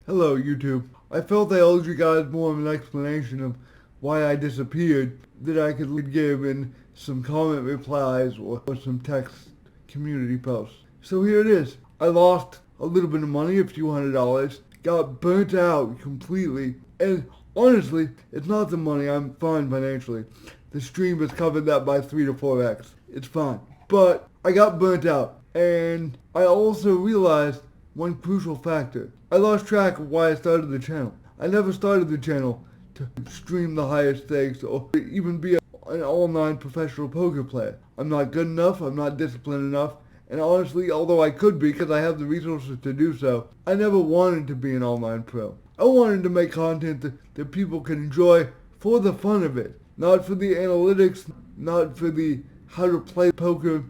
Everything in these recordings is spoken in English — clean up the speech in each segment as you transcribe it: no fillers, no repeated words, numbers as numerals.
Hello, YouTube. I felt I owed you guys more of an explanation of why I disappeared that I could give in some comment replies or some text community posts. So here it is. I lost a little bit of money, a few $100s, got burnt out completely, and honestly, it's not the money. I'm fine financially. The stream has covered that by 3 to 4x. It's fine. But I got burnt out, and I also realized one crucial factor. I lost track of why I started the channel. I never started the channel to stream the highest stakes or even be an all-nine professional poker player. I'm not good enough, I'm not disciplined enough, and honestly, although I could be because I have the resources to do so, I never wanted to be an all-nine pro. I wanted to make content that people can enjoy for the fun of it, not for the analytics, not for the how to play poker.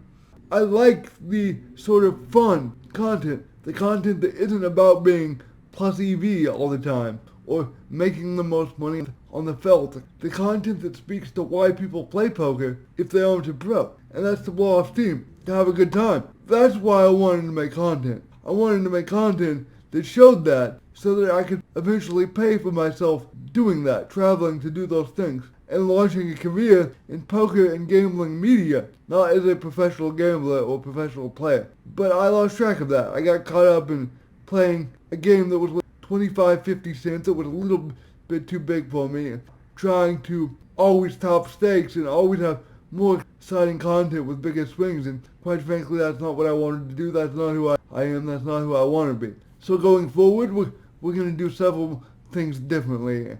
I like the sort of fun content. The content that isn't about being plus EV all the time or making the most money on the felt. The content that speaks to why people play poker if they aren't a pro. And that's to blow off steam, to have a good time. That's why I wanted to make content. I wanted to make content that showed that so that I could eventually pay for myself doing that, traveling to do those things, and launching a career in poker and gambling media, not as a professional gambler or professional player. But I lost track of that. I got caught up in playing a game that was 25-50 cents. It was a little bit too big for me, trying to always top stakes and always have more exciting content with bigger swings, and quite frankly, that's not what I wanted to do. That's not who I am. That's not who I want to be. So going forward, we're going to do several things differently.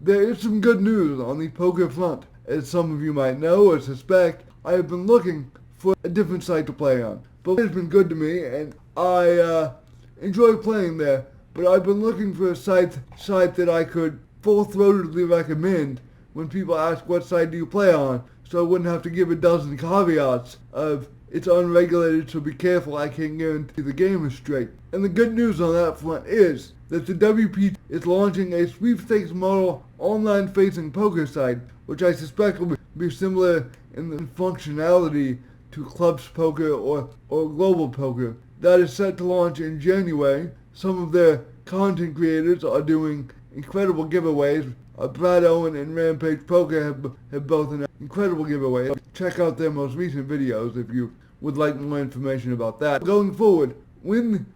There is some good news on the poker front. As some of you might know or suspect, I have been looking for a different site to play on. But it's been good to me, and I enjoy playing there. But I've been looking for a site that I could full-throatedly recommend when people ask what site do you play on, so I wouldn't have to give a dozen caveats of it's unregulated, so be careful, I can't guarantee the game is straight. And the good news on that front is that the WPT is launching a sweepstakes model online-facing poker site, which I suspect will be similar in the functionality to clubs poker or global poker. That is set to launch in January. Some of their content creators are doing incredible giveaways. Brad Owen and Rampage Poker have both announced incredible giveaways. Check out their most recent videos if you would like more information about that. Going forward, when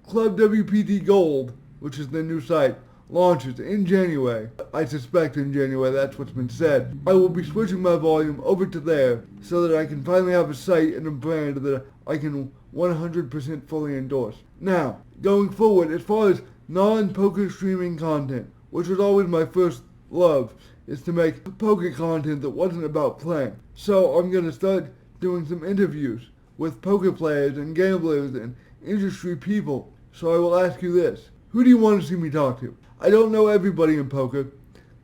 Club WPT Gold, which is the new site, launches in January, I suspect in January, that's what's been said, I will be switching my volume over to there so that I can finally have a site and a brand that I can 100% fully endorse. Now, going forward, as far as non-poker streaming content, which was always my first love, is to make poker content that wasn't about playing. So I'm going to start doing some interviews with poker players and gamblers and industry people. So I will ask you this. Who do you want to see me talk to? I don't know everybody in poker.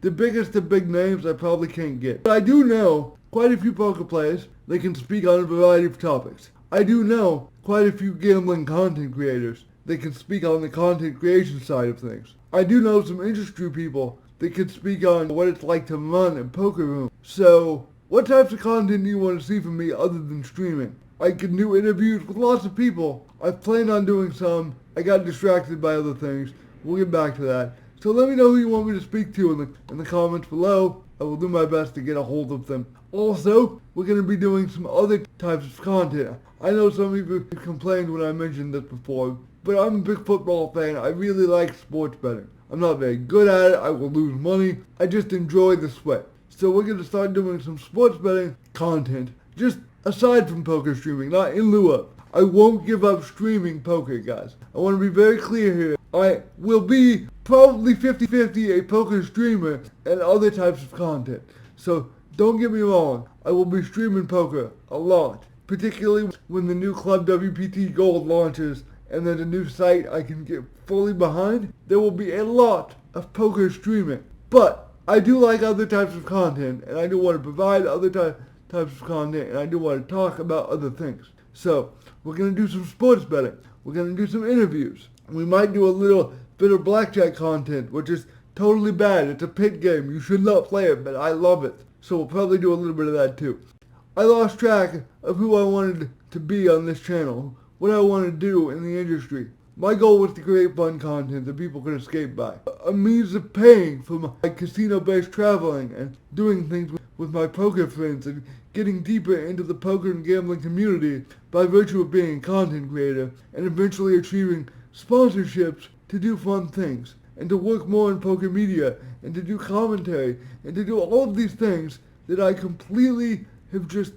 The biggest of big names I probably can't get. But I do know quite a few poker players that can speak on a variety of topics. I do know quite a few gambling content creators that can speak on the content creation side of things. I do know some industry people that can speak on what it's like to run a poker room. So, what types of content do you want to see from me other than streaming? I can do interviews with lots of people. I planned on doing some. I got distracted by other things. We'll get back to that. So let me know who you want me to speak to in the comments below. I will do my best to get a hold of them. Also, we're going to be doing some other types of content. I know some of you complained when I mentioned this before, but I'm a big football fan. I really like sports betting. I'm not very good at it. I will lose money. I just enjoy the sweat. So we're going to start doing some sports betting content, just aside from poker streaming, not in lieu of. I won't give up streaming poker, guys. I want to be very clear here. I will be probably 50-50 a poker streamer and other types of content. So don't get me wrong. I will be streaming poker a lot, particularly when the new Club WPT Gold launches and there's a new site I can get fully behind. There will be a lot of poker streaming. But I do like other types of content, and I do want to provide other types of content, and I do want to talk about other things. So, we're going to do some sports betting. We're going to do some interviews. We might do a little bit of blackjack content, which is totally bad. It's a pit game. You should not play it, but I love it. So we'll probably do a little bit of that too. I lost track of who I wanted to be on this channel, what I want to do in the industry. My goal was to create fun content that people could escape by. A means of paying for my casino-based traveling and doing things with my poker friends and getting deeper into the poker and gambling community by virtue of being a content creator and eventually achieving sponsorships to do fun things and to work more in poker media and to do commentary and to do all of these things that I completely have just,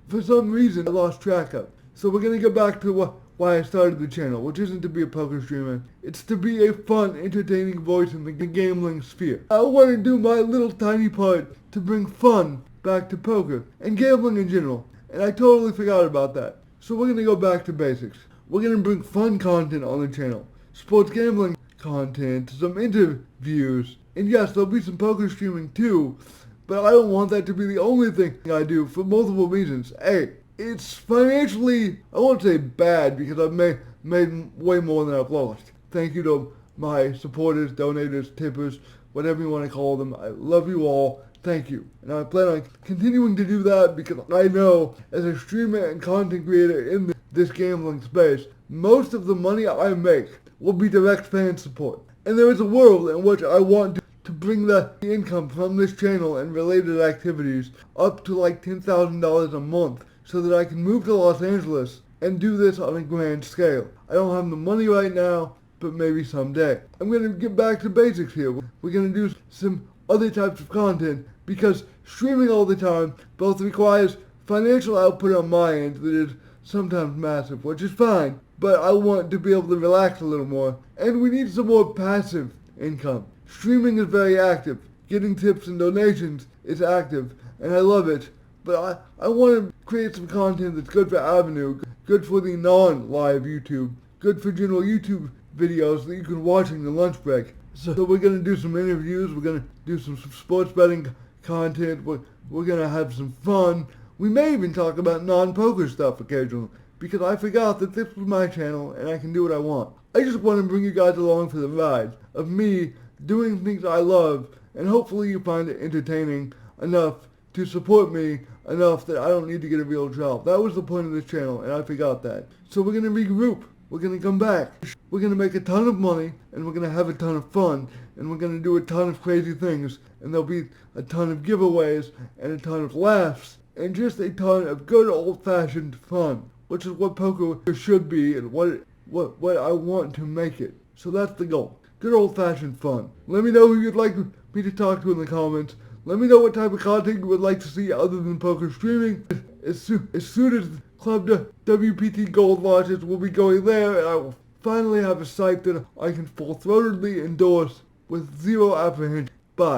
for some reason, lost track of. So we're going to get back to why I started the channel, which isn't to be a poker streamer. It's to be a fun, entertaining voice in the gambling sphere. I want to do my little tiny part to bring fun back to poker and gambling in general. And I totally forgot about that. So we're going to go back to basics. We're going to bring fun content on the channel. Sports gambling content, some interviews, and yes, there'll be some poker streaming too, but I don't want that to be the only thing I do for multiple reasons. A, it's financially, I won't say bad because I've made way more than I've lost. Thank you to my supporters, donators, tippers, whatever you want to call them. I love you all. Thank you. And I plan on continuing to do that because I know as a streamer and content creator in this gambling space, most of the money I make will be direct fan support. And there is a world in which I want to bring the income from this channel and related activities up to like $10,000 a month so that I can move to Los Angeles and do this on a grand scale. I don't have the money right now, but maybe someday. I'm going to get back to basics here. We're going to do some other types of content because streaming all the time both requires financial output on my end that is sometimes massive, which is fine, but I want to be able to relax a little more, and we need some more passive income. Streaming is very active. Getting tips and donations is active, and I love it, but I want to create some content that's good for Avenue, good for the non-live YouTube, good for general YouTube videos that you can watch in your lunch break. So we're going to do some interviews, we're going to do some sports betting content, we're going to have some fun. We may even talk about non-poker stuff occasionally, because I forgot that this was my channel and I can do what I want. I just want to bring you guys along for the ride of me doing things I love, and hopefully you find it entertaining enough to support me enough that I don't need to get a real job. That was the point of this channel, and I forgot that. So we're going to regroup. We're going to come back. We're going to make a ton of money, and we're going to have a ton of fun, and we're going to do a ton of crazy things, and there'll be a ton of giveaways, and a ton of laughs, and just a ton of good old-fashioned fun, which is what poker should be and what I want to make it. So that's the goal. Good old-fashioned fun. Let me know who you'd like me to talk to in the comments. Let me know what type of content you would like to see other than poker streaming. As soon as Club WPT Gold launches, we'll be going there, and I will finally have a site that I can full-throatedly endorse with zero apprehension.